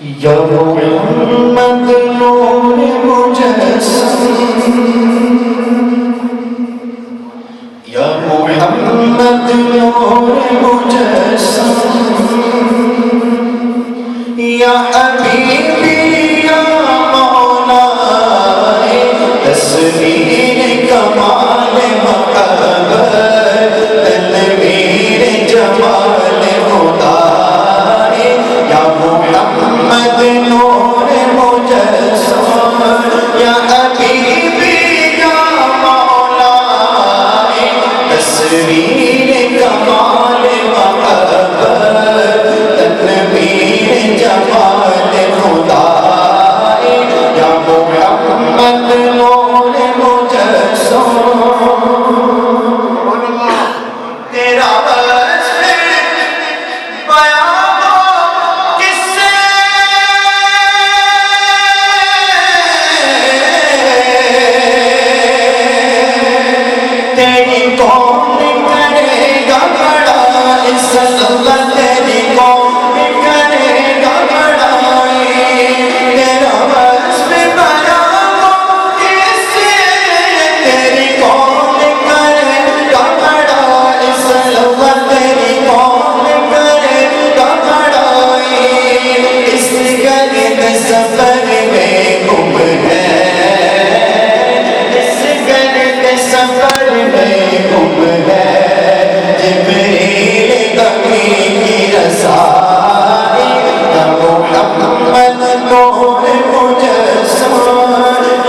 या मोहम्मद नूर मुजस्सम, या मोहम्मद नूर मुजस्सम, या हबीबी या मौलाए तस्वीर कमाल महब्बत तनवीर जमाल खुदाए या मोहम्मद नूर मुजस्सम, या हबीबी या मौलाए तस्वीर कमाल महब्बत तनवीर जमाल खुदाए या मोहम्मद नूर मुजस्सम। तेरा तेरी कौन करेगा बड़ाई सल्लल्लाह, तेरी कौन करेगा बड़ाई, तेरा वस्फ़ बयां किससे, तेरी कौन करेगा बड़ाई सल्लल्लाह, तेरी कौन करेगा बड़ाई। इस गर्द सफर में गुम है, इस गर्द सफर में गुम है जिब्रील कभी की रसाई या मोहम्मद नूर मुजस्सम,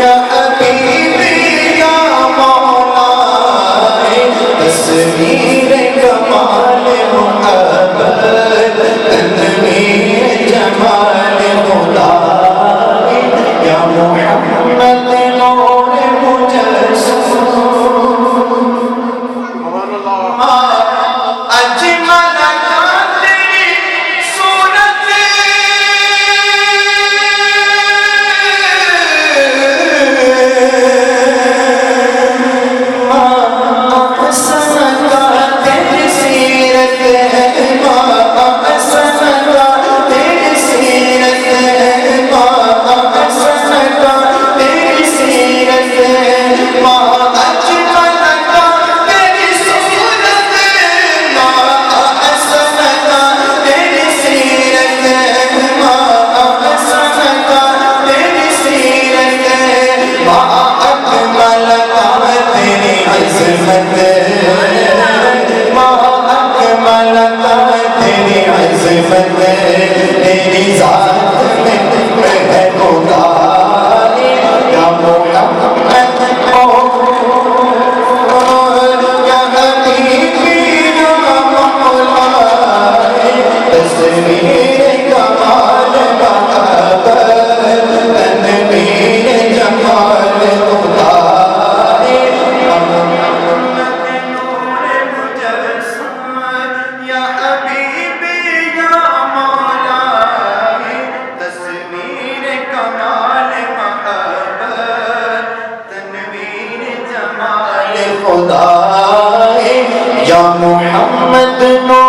या हबीबी या मौलाए तस्वीर कमाल मुहब्बत तनवीर जमाल खुदाई या मोहम्मद नूर मुजस्सम। अजमल का तेरी सूरत, अहसन का तेरी सीरत है, अहसन का तेरी सीरत है, अहसन का तेरी सीरत है। तेरी ज़ात में है खुदा या मोहम्मद या हबीबी या मौलाए तस्वीर कमाल महब्बत तनवीर जमाल खुदाए या मोहम्मद नूर मुजस्सम, या हबीबी या मौलाए तस्वीर कमाल महब्बत तनवीर जमाल खुदाए या मोहम्मद नूर